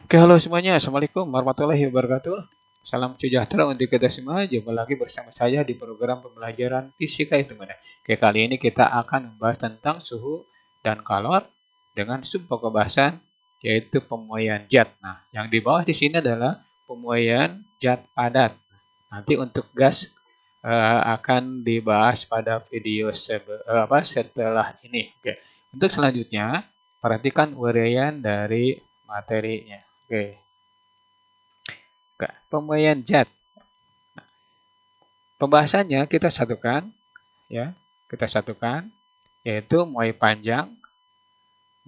Oke, halo semuanya. Assalamualaikum warahmatullahi wabarakatuh. Salam sejahtera untuk kita semua. Jumpa lagi bersama saya di program pembelajaran fisika hitungan. Oke, kali ini kita akan membahas tentang suhu dan kalor dengan subpokok bahasan yaitu pemuaian zat. Nah, yang di bawah di sini adalah pemuaian zat padat. Nanti untuk gas akan dibahas pada video setelah ini. Oke. Untuk selanjutnya, perhatikan uraian dari materinya. Oke. Pemuaian zat. Pembahasannya kita satukan ya. Kita satukan yaitu muai panjang,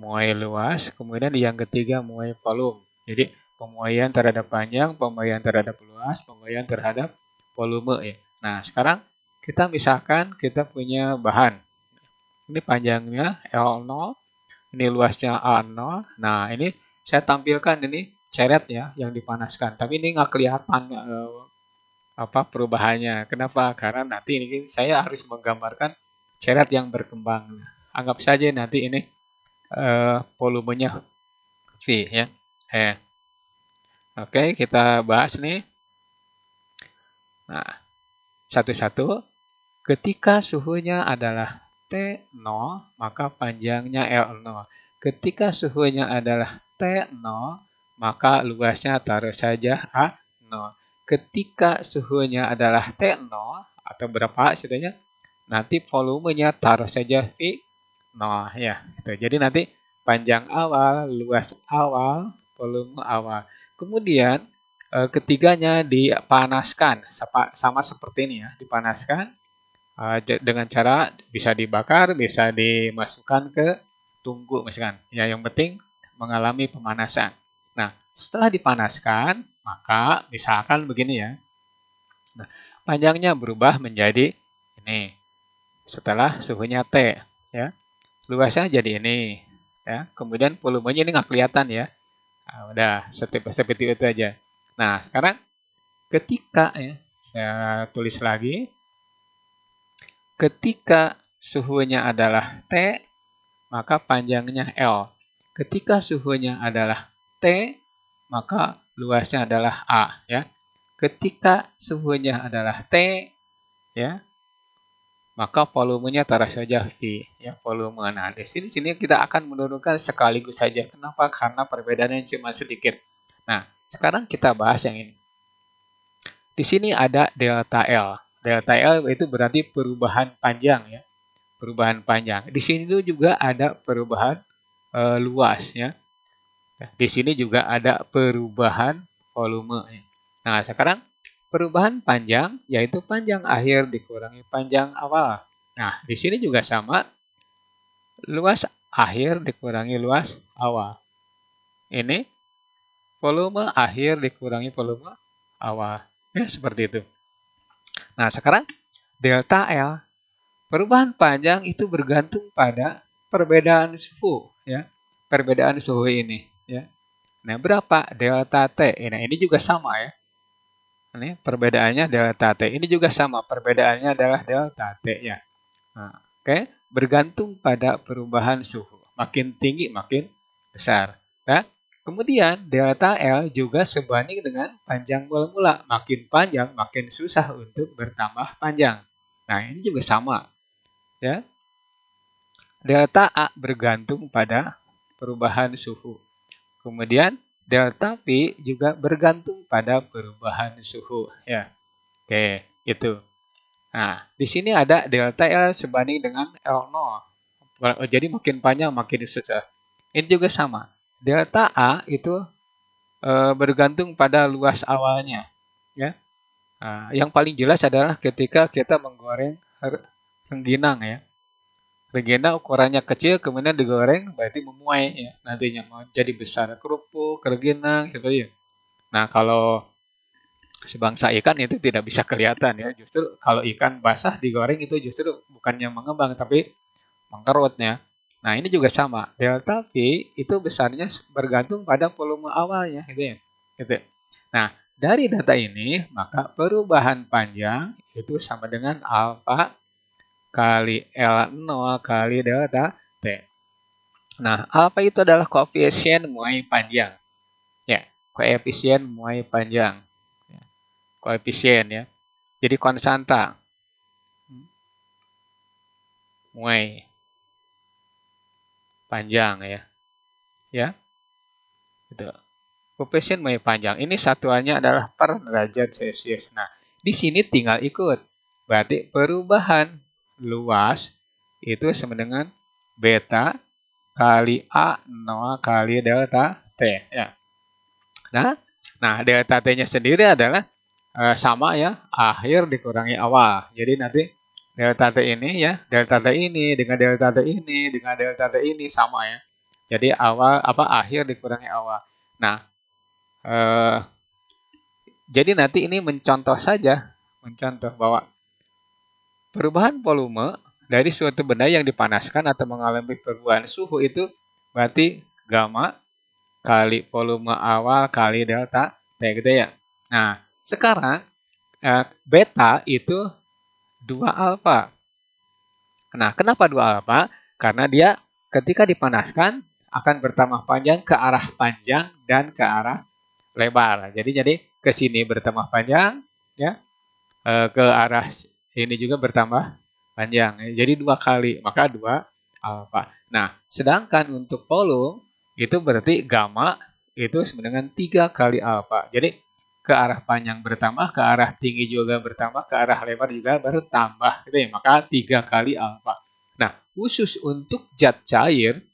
muai luas, kemudian yang ketiga muai volume. Jadi pemuaian terhadap panjang, pemuaian terhadap luas, pemuaian terhadap volume ya. Nah, sekarang kita misalkan kita punya bahan. Ini panjangnya L0, ini luasnya A0. Nah, ini saya tampilkan ini ceret ya yang dipanaskan. Tapi ini nggak kelihatan perubahannya. Kenapa? Karena nanti ini saya harus menggambarkan ceret yang berkembang. Anggap saja nanti ini volumenya V ya. Oke, kita bahas nih. Nah, satu-satu. Ketika suhunya adalah T0, maka panjangnya L0. Ketika suhunya adalah T0, maka luasnya taruh saja A0. Ketika suhunya adalah T0 atau berapa setidaknya, nanti volumenya taruh saja V0 ya. Gitu. Jadi nanti panjang awal, luas awal, volume awal. Kemudian ketiganya dipanaskan sama seperti ini ya, dipanaskan dengan cara bisa dibakar, bisa dimasukkan ke tungku misalkan. Ya, yang penting mengalami pemanasan. Nah, setelah dipanaskan, maka misalkan begini ya. Nah, panjangnya berubah menjadi ini. Setelah suhunya T, ya. Luasnya jadi ini, ya. Kemudian volumenya ini nggak kelihatan ya. Nah, udah seperti itu aja. Nah, sekarang ketika ya, saya tulis lagi. Ketika suhunya adalah T, maka panjangnya L. Ketika suhunya adalah T, maka luasnya adalah A. Ya. Ketika suhunya adalah T, ya, maka volumenya taruh saja V. Ya, volume. Nah, di sini kita akan menurunkan sekaligus saja. Kenapa? Karena perbedaannya cuma sedikit. Nah, sekarang kita bahas yang ini. Di sini ada delta L. Delta L itu berarti perubahan panjang ya. Perubahan panjang. Di sini juga ada perubahan luas ya. Di sini juga ada perubahan volume. Nah, sekarang perubahan panjang yaitu panjang akhir dikurangi panjang awal. Nah, di sini juga sama. Luas akhir dikurangi luas awal. Ini volume akhir dikurangi volume awal. Ya, seperti itu. Nah, sekarang delta L. Perubahan panjang itu bergantung pada perbedaan suhu, ya. Perbedaan suhu ini, ya. Nah, berapa delta T? Nah, ini juga sama ya. Ini perbedaannya delta T. Ini juga sama, perbedaannya adalah delta T ya. Nah, oke, bergantung pada perubahan suhu. Makin tinggi makin besar, ya. Kemudian delta L juga sebanding dengan panjang mula-mula. Makin panjang makin susah untuk bertambah panjang. Nah, ini juga sama. Ya, delta A bergantung pada perubahan suhu. Kemudian delta P juga bergantung pada perubahan suhu. Ya, oke, itu. Nah, di sini ada delta L sebanding dengan L0. Jadi makin panjang makin susah. Ini juga sama. Delta A itu bergantung pada luas awalnya. Ya, yang paling jelas adalah ketika kita menggoreng rengginang ya. Legenda ukurannya kecil kemudian digoreng berarti memuai ya nantinya menjadi besar kerupuk, rengginang gitu ya. Nah, kalau sebangsa ikan itu tidak bisa kelihatan ya. Justru kalau ikan basah digoreng itu justru bukannya mengembang tapi mengkerutnya. Nah, ini juga sama. Delta V itu besarnya bergantung pada volume awalnya gitu ya. Gitu. Nah, dari data ini maka perubahan panjang itu sama dengan alfa kali L0 kali delta T. Nah, alfa itu adalah koefisien muai panjang. Ya, koefisien muai panjang. Koefisien ya. Jadi konstanta muai panjang ya. Ya. Gitu. Koefisien muai panjang. Ini satuannya adalah per derajat Celcius. Nah, di sini tinggal ikut. Berarti perubahan luas itu sama dengan beta kali A0 kali delta T ya. Nah, delta T-nya sendiri adalah sama ya, akhir dikurangi awal. Jadi nanti delta T ini ya, delta T ini dengan delta T ini dengan delta T ini sama ya. Jadi akhir dikurangi awal. Nah, jadi nanti ini mencontoh saja, mencontoh bahwa perubahan volume dari suatu benda yang dipanaskan atau mengalami perubahan suhu itu berarti gamma kali volume awal kali delta T gitu ya. Nah, sekarang beta itu 2 alfa. Nah, kenapa 2 alfa? Karena dia ketika dipanaskan akan bertambah panjang ke arah panjang dan ke arah lebar. Jadi ke sini bertambah panjang ya. Ke arah ini juga bertambah panjang. Jadi 2 kali, maka 2 alfa. Nah, sedangkan untuk volume itu berarti gamma itu sama dengan 3 kali alfa. Jadi ke arah panjang bertambah, ke arah tinggi juga bertambah, ke arah lebar juga bertambah. Gitu ya. Maka 3 kali alfa. Nah, khusus untuk zat cair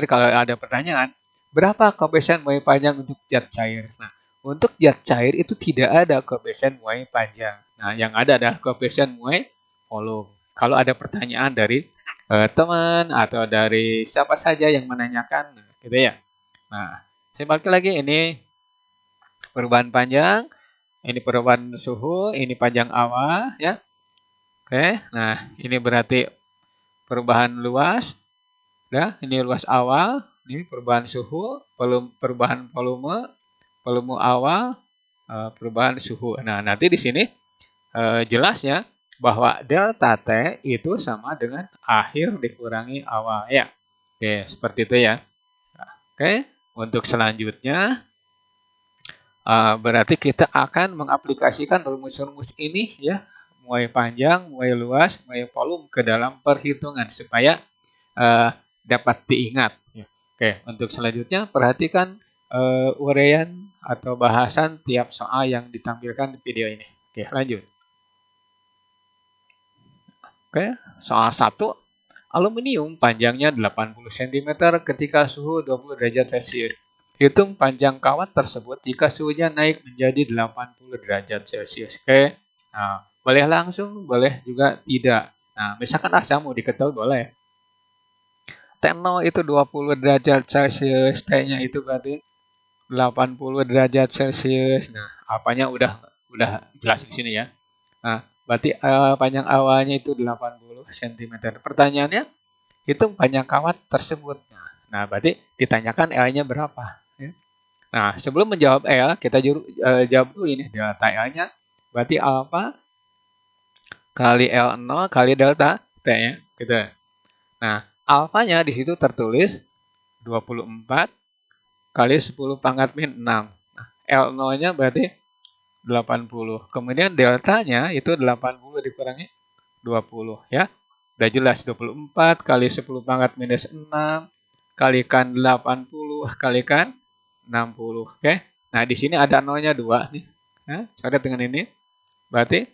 kalau ada pertanyaan, berapa koefisien muai panjang untuk zat cair? Nah, untuk zat cair itu tidak ada koefisien muai panjang. Nah, yang ada adalah koefisien muai volume. Kalau ada pertanyaan dari teman atau dari siapa saja yang menanyakan, gitu ya. Nah, saya balik lagi, ini perubahan panjang, ini perubahan suhu, ini panjang awal, ya. Oke, nah ini berarti perubahan luas, ya. Ini luas awal, ini perubahan suhu, perubahan volume awal, perubahan suhu. Nah, nanti di sini jelasnya bahwa delta T itu sama dengan akhir dikurangi awal ya. Oke, seperti itu ya. Oke, untuk selanjutnya berarti kita akan mengaplikasikan rumus-rumus ini ya, muai panjang, muai luas, muai volume ke dalam perhitungan supaya dapat diingat. Ya. Oke, untuk selanjutnya perhatikan uraian atau bahasan tiap soal yang ditampilkan di video ini. Oke, lanjut. Oke, soal 1. Aluminium panjangnya 80 cm ketika suhu 20 derajat Celcius. Hitung panjang kawat tersebut jika suhunya naik menjadi 80 derajat Celcius. Oke, nah, boleh langsung, boleh juga tidak. Nah, misalkan asam mau diketahui boleh. T0 itu 20 derajat Celcius, T-nya itu berarti 80 derajat Celcius. Nah, apanya udah jelas di sini ya. Nah, berarti panjang awalnya itu 80 cm. Pertanyaannya, hitung panjang kawat tersebut. Nah, berarti ditanyakan L-nya berapa. Ya. Nah, sebelum menjawab L, kita jawab dulu ini. Delta L-nya berarti alfa kali L0 kali delta T ya. Gitu. Nah, alfanya di situ tertulis 24 kali 10 pangkat min 6. Nah, L0-nya berarti 80. Kemudian deltanya itu 80 dikurangi 20 ya. Udah jelas 24 kali 10 pangkat minus 6 kalikan 80 kalikan 60. Oke. Nah, di sini ada nolnya 2 nih. Nah, coret dengan ini. Berarti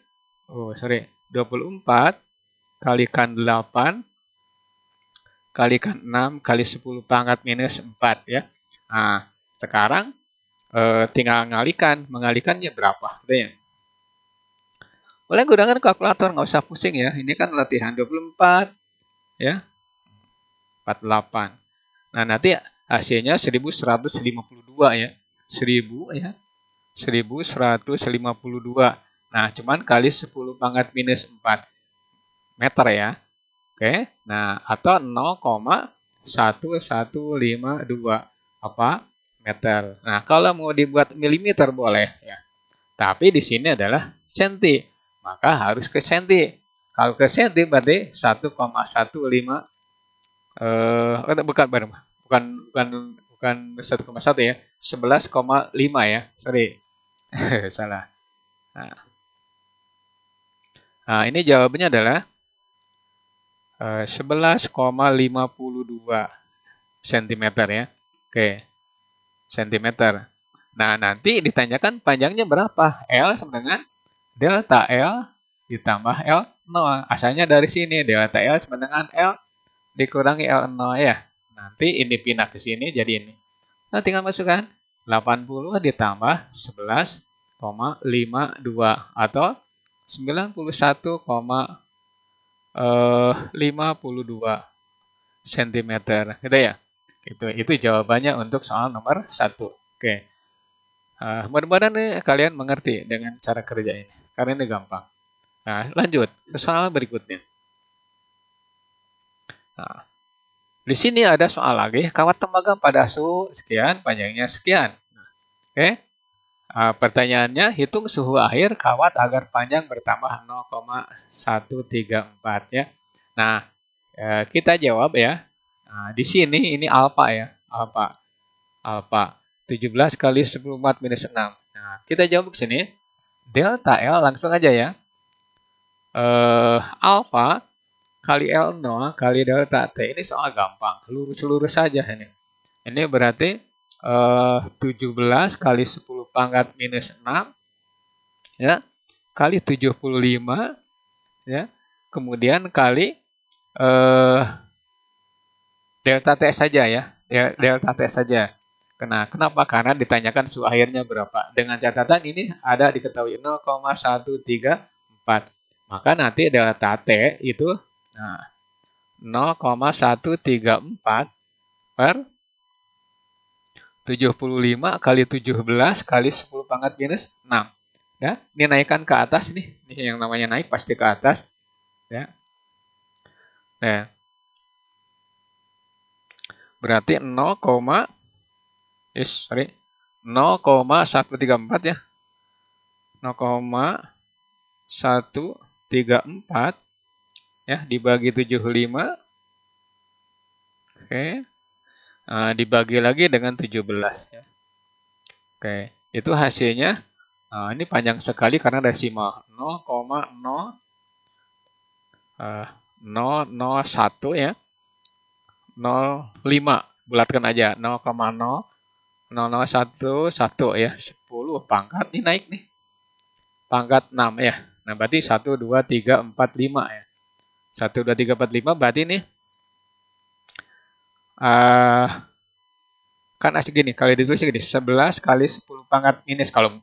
24 kalikan 8 kalikan 6 kali 10 pangkat minus 4 ya. Nah, sekarang tinggal mengalikannya berapa gitu ya. Boleh gunakan kalkulator, nggak usah pusing ya. Ini kan latihan 24 ya. 48. Nah, nanti hasilnya 1152 ya. 1000 ya. 1152. Nah, cuman kali 10 pangkat minus 4 meter ya. Oke. Nah, atau 0,1152 meter. Nah, kalau mau dibuat milimeter boleh ya. Tapi di sini adalah senti. Maka harus ke senti. Kalau ke senti berarti 1,15 bukan bukan 1,1 ya, 11,5 ya, sorry, salah. Nah, ini jawabannya adalah 11,52 cm ya. Oke, cm. Nah, nanti ditanyakan panjangnya berapa? L sama dengan delta L ditambah L0. Asalnya dari sini, delta L sama dengan L dikurangi L0 ya. Nanti ini pindah ke sini jadi ini. Nah, tinggal masukkan 80 ditambah 11,52 atau 91,52 cm. Gitu ya. Itu jawabannya untuk soal nomor 1. Oke. Mudah-mudahan kalian mengerti dengan cara kerja ini. Karena ini gampang. Nah, lanjut ke soal berikutnya. Nah, di sini ada soal lagi. Kawat tembaga pada suhu sekian, panjangnya sekian. Oke. Pertanyaannya, hitung suhu akhir kawat agar panjang bertambah 0,134 ya. Nah, kita jawab ya. Nah, di sini ini alfa ya. Alfa. 17 kali 14 minus 6. Nah, kita jawab ke sini. Delta L langsung aja ya. Alfa kali L0 kali delta T. Ini soal gampang. Lurus-lurus saja ini. Ini berarti 17 kali 10 pangkat minus 6 ya, kali 75 ya. Kemudian kali delta T saja ya. Delta T saja. Kenapa? Karena ditanyakan suhu akhirnya berapa. Dengan catatan ini ada diketahui 0,134. Maka nanti delta T itu 0,134 per 75 kali 17 kali 10 pangkat minus 6. Ya, ini naikkan ke atas nih. Ini yang namanya naik pasti ke atas. Ya. Nah, berarti 0,134 ya. 0,134 ya dibagi 75. Oke. Dibagi lagi dengan 17 ya. Oke, itu hasilnya ini panjang sekali karena desimal 0,001 ya. 05 bulatkan aja 0,00011 ya, 10 pangkat ini naik nih. Pangkat 6 ya. Nah, berarti 1 2 3 4 5 ya. 1 2 3 4 5 berarti nih kan asik gini, kalau ditulis gini, 11 kali 10 pangkat minus kalau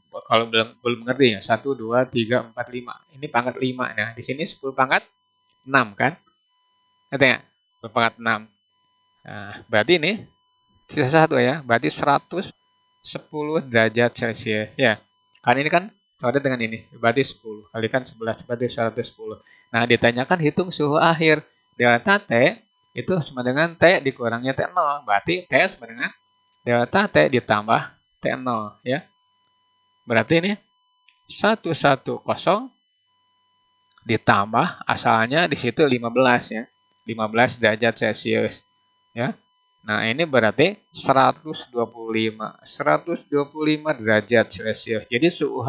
belum mengerti ya, 1 2 3 4 5. Ini pangkat 5. Nah, di sini 10 pangkat 6 kan? Ngerti ya? 10 pangkat 6. Nah, berarti ini sisa 1 ya, berarti 110 derajat Celcius ya. Kan ini kan coret dengan ini, berarti 10 kalikan 11 berarti 110. Nah, ditanyakan hitung suhu akhir. Delta T itu sama dengan T dikurangnya T0, berarti T sama dengan delta T ditambah T0 ya. Berarti ini 110 ditambah asalnya di situ 15 ya. 15 derajat Celcius ya. Nah, ini berarti 125 derajat Celcius. Jadi suhu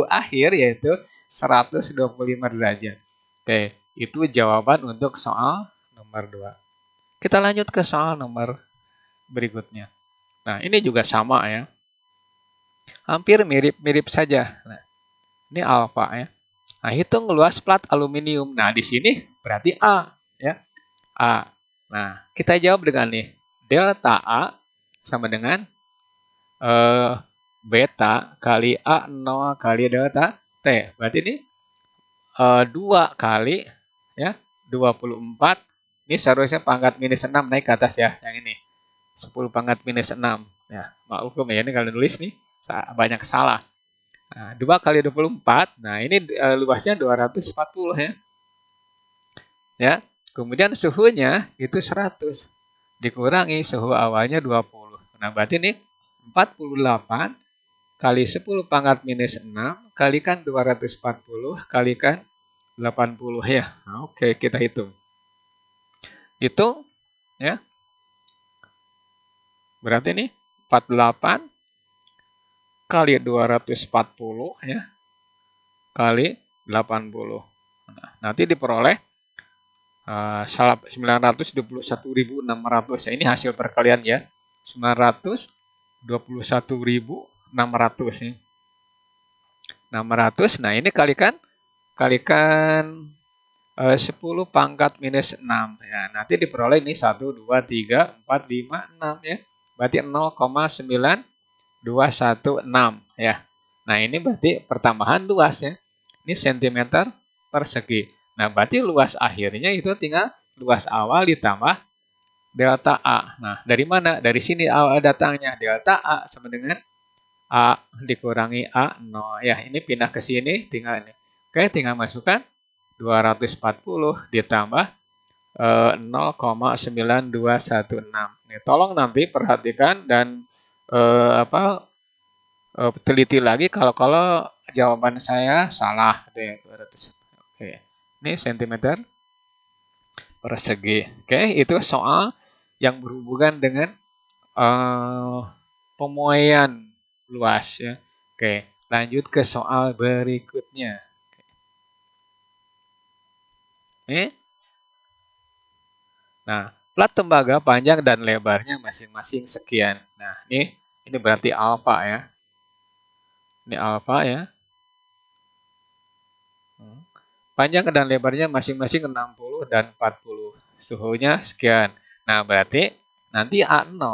akhir yaitu 125 derajat. Oke, itu jawaban untuk soal nomor 2. Kita lanjut ke soal nomor berikutnya. Nah, ini juga sama ya. Hampir mirip-mirip saja. Nah, ini alfa ya. Nah, hitung luas plat aluminium. Nah, di sini berarti A ya. A. Nah, kita jawab dengan nih. Delta A sama dengan beta kali A0 kali delta T. Berarti ini 2 kali ya 24. Ini seharusnya pangkat minus 6 naik ke atas ya, yang ini. 10 pangkat minus 6. Ya, maklum ya, ini kalau nulis nih banyak salah. Nah, 2 kali 24. Nah, ini luasnya 240 ya. Ya. Kemudian suhunya itu 100. Dikurangi suhu awalnya 20. Nah, berarti ini 48 kali 10 pangkat minus 6 kalikan 240 kalikan 80 ya. Nah, oke, kita hitung. Hitung ya. Berarti ini 48 kali 240 ya, kali 80. Nah, nanti diperoleh 921.600 ya. Ini hasil perkalian ya. 921.600 nih. 600. Nah, ini kalikan 10 pangkat minus 6 ya. Nanti diperoleh ini 1 2 3 4 5 6 ya. Berarti 0,9216 ya. Nah, ini berarti pertambahan luas ya. Ini sentimeter persegi. Nah, berarti luas akhirnya itu tinggal luas awal ditambah delta A. Nah, dari mana? Dari sini awal datangnya. Delta A sama dengan A dikurangi A0. Ya, ini pindah ke sini, tinggal ini. Oke, tinggal masukkan 240 ditambah 0,9216. Nih, tolong nanti perhatikan dan teliti lagi kalau jawaban saya salah. 200. Oke, ini sentimeter persegi. Oke, itu soal yang berhubungan dengan pemuaian luas ya. Oke, lanjut ke soal berikutnya. Oke. Nah, plat tembaga panjang dan lebarnya masing-masing sekian. Nah, ini berarti alfa ya. Ini alfa ya. Panjang dan lebarnya masing-masing 60 dan 40. Suhunya sekian. Nah, berarti nanti A0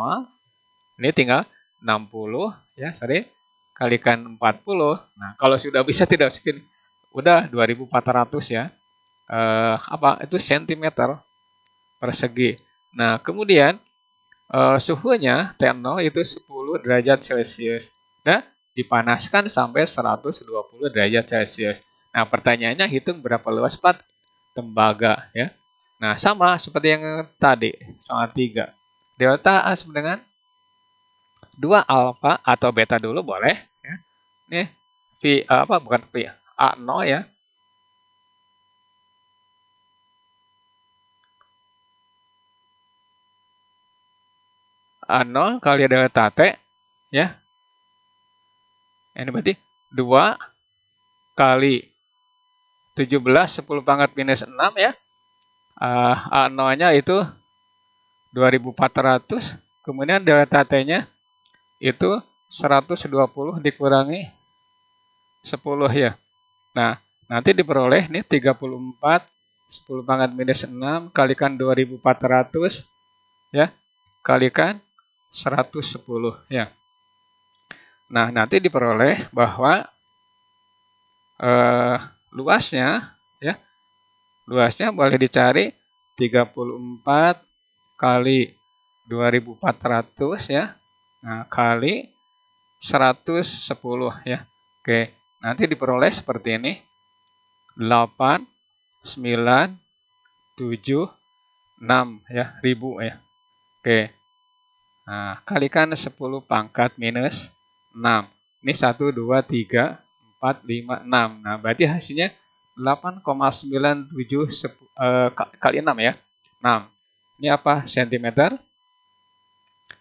ini tinggal 60 ya, kalikan 40. Nah, kalau sudah bisa tidak segini. Udah 2400 ya. Itu sentimeter persegi. Nah, kemudian suhunya T0 itu 10 derajat Celcius. Dan dipanaskan sampai 120 derajat Celcius. Nah, pertanyaannya hitung berapa luas plat tembaga ya. Nah, sama seperti yang tadi, soal 3. Delta A sama dengan 2 alfa atau beta dulu boleh ya. Nih, bukan V, A0 ya. A0 kali delta T ya. Ini berarti 2 kali 17 10 pangkat minus 6 ya. A0-nya itu 2400, kemudian delta T-nya itu 120 dikurangi 10 ya. Nah, nanti diperoleh nih 34 10 pangkat minus 6 kalikan 2400 ya, kalikan 110 ya. Nah, nanti diperoleh bahwa luasnya ya, luasnya boleh dicari 34 kali 2400 ya. Nah, kali 110 ya. Oke, nanti diperoleh seperti ini. 8 9 7 6 ya, ribu ya. Oke. Nah, kalikan 10 pangkat minus 6. Ini 1 2 3 4 5 6. Nah, berarti hasilnya 8,97 kali 6 ya. 6. Ini apa? Sentimeter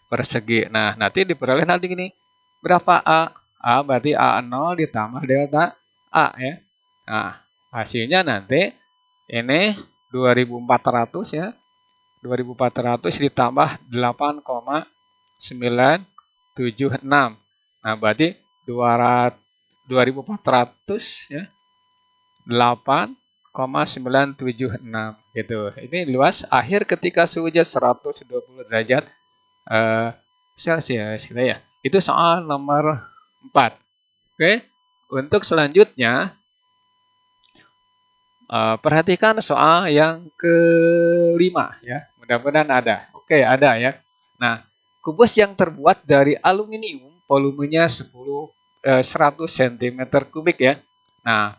persegi. Nah, nanti diperoleh nanti gini. Berapa A? A berarti A0 ditambah delta A ya. Nah, hasilnya nanti ini 2400 ya. 2400 ditambah 8,976. Nah, berarti 2400 ya. 8,976 gitu. Ini luas akhir ketika suhunya 120 derajat Celcius gitu ya. Itu soal nomor 4. Oke. Untuk selanjutnya perhatikan soal yang kelima ya. Mudah-mudahan ada. Oke, ada ya. Nah, kubus yang terbuat dari aluminium volumenya 100 cm kubik ya. Nah,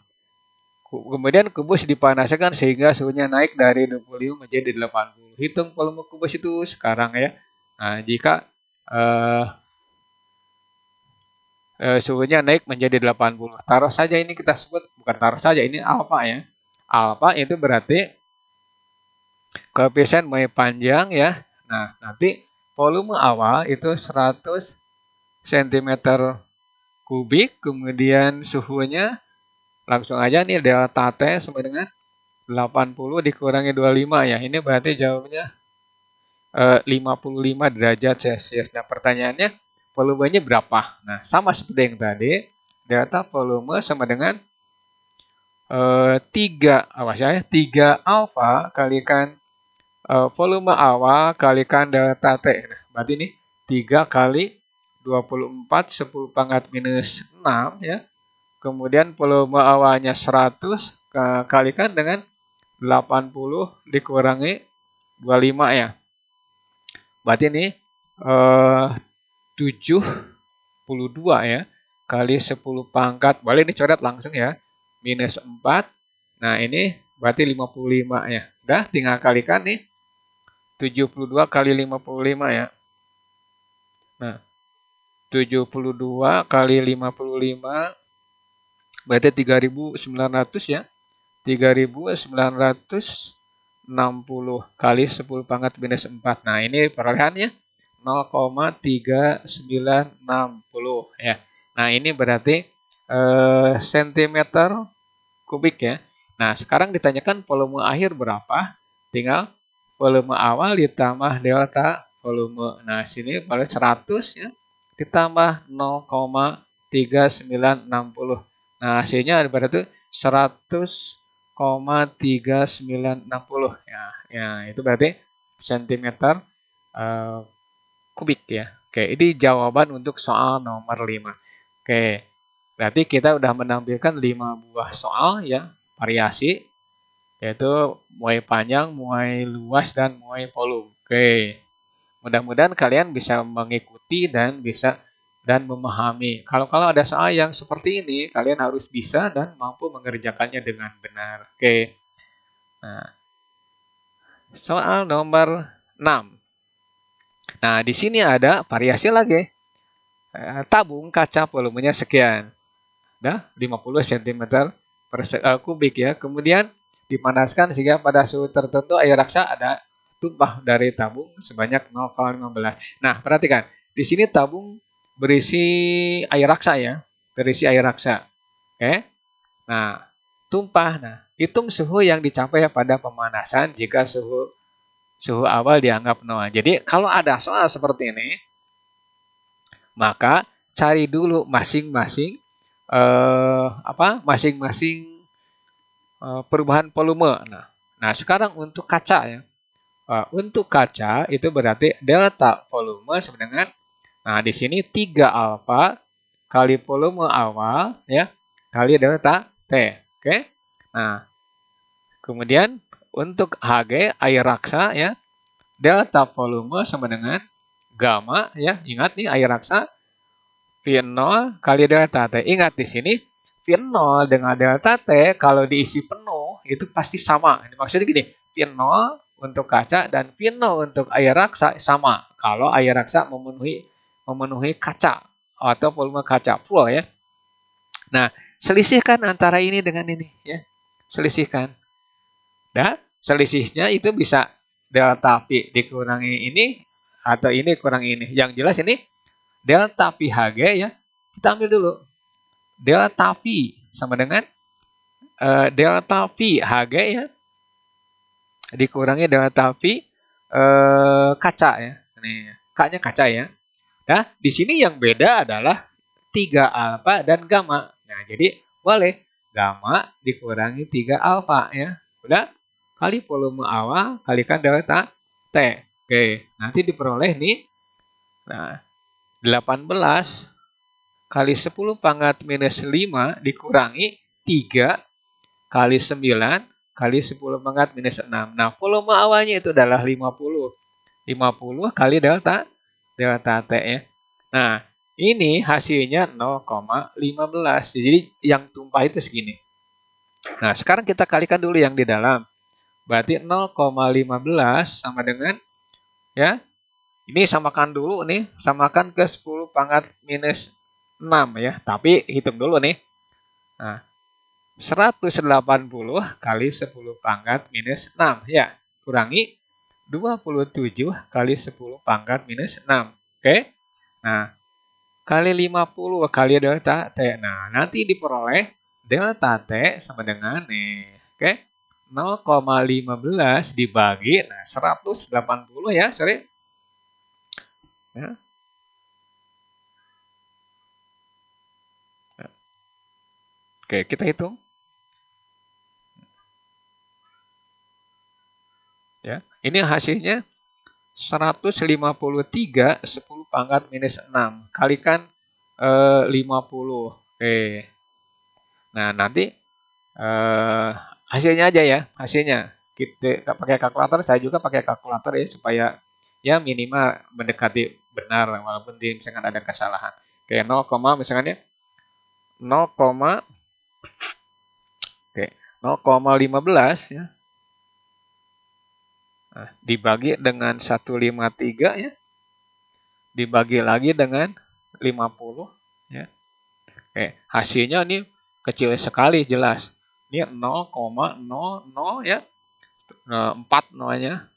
kemudian kubus dipanaskan sehingga suhunya naik dari 25 menjadi 80. Hitung volume kubus itu sekarang ya. Nah, jika suhunya naik menjadi 80. Taruh saja ini kita sebut, bukan taruh saja, ini alfa ya. Alfa itu berarti koefisien muai panjang ya. Nah, nanti volume awal itu 100 cm kubik, kemudian suhunya langsung aja nih delta T sama dengan 80 dikurangi 25 ya. Ini berarti jawabnya 55 derajat Celcius. Nah, pertanyaannya volumenya berapa? Nah, sama seperti yang tadi, delta volume sama dengan 3 alfa kalikan volume awal kalikan delta T. Nah, berarti ini 3 kali 24 10 pangkat minus 6 ya. Kemudian volume awalnya 100 kalikan dengan 80 dikurangi 25 ya. Berarti ini 72 ya kali 10 pangkat. Boleh dicoret langsung ya. Minus 4. Nah, ini berarti 55 ya. Udah tinggal kalikan nih. 72 kali 55 ya. Nah, 72 kali 55 berarti 3.900 ya. 3.960 kali 10 pangkat minus 4. Nah, ini perolehannya 0,3960 ya. Nah, ini berarti sentimeter kubik ya. Nah, sekarang ditanyakan volume akhir berapa? Tinggal volume awal ditambah delta volume. Nah, sini boleh 100 ya ditambah 0,3960. Nah, hasilnya berarti 100,3960 ya. Ya, itu berarti sentimeter kubik ya. Oke, ini jawaban untuk soal nomor 5. Oke, berarti kita udah menampilkan 5 buah soal ya, variasi, yaitu muai panjang, muai luas, dan muai volume. Oke, mudah-mudahan kalian bisa mengikuti dan memahami. Kalau ada soal yang seperti ini, kalian harus bisa dan mampu mengerjakannya dengan benar. Oke, nah, soal nomor 6. Nah, di sini ada variasi lagi. Tabung kaca volumenya sekian. Nah, 50 cm per kubik ya. Kemudian dipanaskan sehingga pada suhu tertentu air raksa ada tumpah dari tabung sebanyak 0,15. Nah, perhatikan. Di sini tabung berisi air raksa ya. Berisi air raksa. Oke. Nah, tumpah. Nah, hitung suhu yang dicapai pada pemanasan jika suhu awal dianggap 0. Jadi, kalau ada soal seperti ini, maka cari dulu masing-masing perubahan volume. Nah, sekarang untuk kaca ya. Untuk kaca itu berarti delta volume sama dengan, nah di sini 3 alfa kali volume awal ya kali delta T. Oke. Nah, kemudian untuk Hg air raksa ya, delta volume sama dengan gamma ya. Ingat nih air raksa V0 kali delta T. Ingat di sini V0 dengan delta T kalau diisi penuh itu pasti sama. Ini maksudnya gini, V0 untuk kaca dan V0 untuk air raksa sama. Kalau air raksa memenuhi kaca atau volume kaca full ya. Nah, selisihkan antara ini dengan ini ya. Selisihkan. Nah, selisihnya itu bisa delta V dikurangi ini atau ini kurang ini. Yang jelas ini delta V Hg ya, kita ambil dulu. Delta V sama dengan delta V Hg ya, dikurangi delta V kaca ya. Nih, K-nya kaca ya. Nah, di sini yang beda adalah 3 alfa dan gamma. Nah, jadi boleh gamma dikurangi 3 alfa ya. Udah, kali volume awal kalikan delta T. Oke, nanti diperoleh nih. Nah, 18 kali 10 pangkat minus 5 dikurangi 3 kali 9 kali 10 pangkat minus 6. Nah, volume awalnya itu adalah 50. 50 kali delta T ya. Nah, ini hasilnya 0,15. Jadi yang tumpah itu segini. Nah, sekarang kita kalikan dulu yang di dalam. Berarti 0,15 sama dengan ya. Ini samakan dulu nih, samakan ke 10 pangkat minus 6 ya. Tapi hitung dulu nih. Nah, 180 kali 10 pangkat minus 6 ya. Kurangi 27 kali 10 pangkat minus 6. Oke. Nah, kali 50 kali delta T. Nah, nanti diperoleh delta T sama dengan nih. Oke. 0,15 dibagi 180 ya, sorry. Ya. Oke, kita hitung. Ya, ini hasilnya 153 10 pangkat minus 6 kalikan 50. Oke. Nah, nanti hasilnya aja ya, hasilnya. Kita pakai kalkulator, saya juga pakai kalkulator ya supaya ya minimal mendekati benar walaupun misalkan ada kesalahan. Kayak 0, misalkan ya 0, oke, 0,15 ya. Nah, dibagi dengan 153 ya. Dibagi lagi dengan 50 ya. Oke, hasilnya ini kecil sekali jelas. Ini 0,00 ya. 4 nolnya.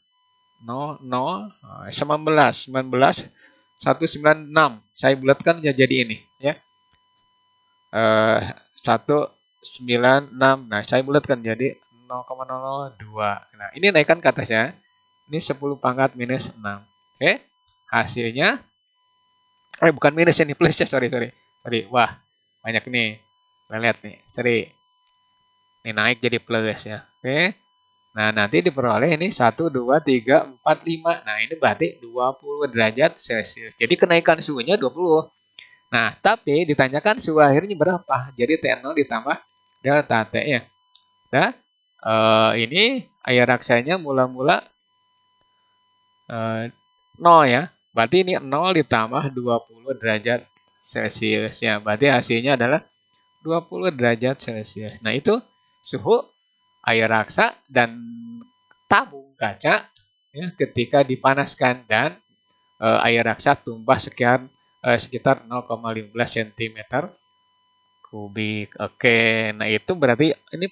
0, 0, 19, 196. Saya bulatkan jadi ini ya. 196. Nah, saya bulatkan jadi 0,002. Nah, ini naikkan ke atas ya. Ini 10 pangkat minus 6. Oke. Hasilnya bukan minus ini, plus ya, sorry. Wah, banyak nih. Kita lihat nih, sorry. Ini naik jadi plus ya. Oke. Nah, nanti diperoleh ini 1, 2, 3, 4, 5. Nah, ini berarti 20 derajat Celcius. Jadi kenaikan suhunya 20. Nah, tapi ditanyakan suhu akhirnya berapa? Jadi T0 ditambah delta T ya. Nah, ini air raksanya mula-mula 0 ya. Berarti ini 0 ditambah 20 derajat Celcius ya. Berarti hasilnya adalah 20 derajat Celcius. Nah, itu suhu air raksa dan tabung kaca ya, ketika dipanaskan dan air raksa tumbah sekitar 0,15 cm kubik. Oke, nah itu berarti ini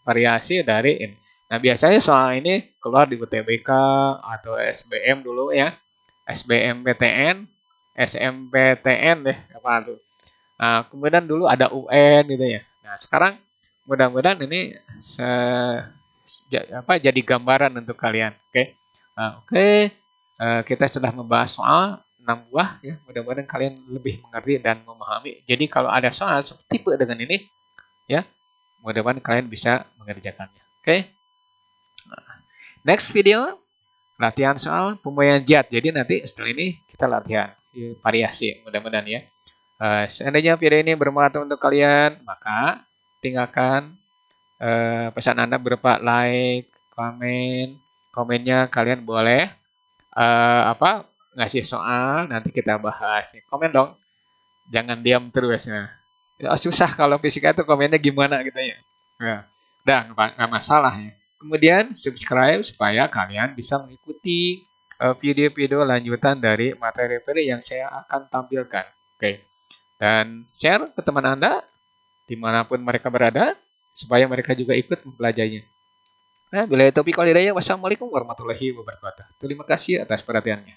variasi dari ini. Nah, biasanya soal ini keluar di UTBK atau SBM dulu ya. SBMPTN, SMPTN deh, apa tuh. Nah, kemudian dulu ada UN gitu ya. Nah, sekarang mudah-mudahan ini jadi gambaran untuk kalian. Oke. Oke. Kita sudah membahas soal 6 buah ya. Mudah-mudahan kalian lebih mengerti dan memahami. Jadi kalau ada soal tipe dengan ini ya, mudah-mudahan kalian bisa mengerjakannya. Oke. Next video latihan soal pembuayan zat. Jadi nanti setelah ini kita latihan variasi, mudah-mudahan ya. Seandainya video ini bermanfaat untuk kalian, maka tinggalkan pesan Anda berupa like, komennya kalian boleh ngasih soal, nanti kita bahas. Komen dong, jangan diam terus ya. Susah kalau fisika itu komennya gimana gitu ya. Udah nggak masalah ya. Kemudian subscribe supaya kalian bisa mengikuti video-video lanjutan dari materi-materi yang saya akan tampilkan. Oke. Dan share ke teman Anda dimanapun mereka berada supaya mereka juga ikut mempelajarinya. Nah, bila taufiq wal hidayah, wassalamualaikum warahmatullahi wabarakatuh. Terima kasih atas perhatiannya.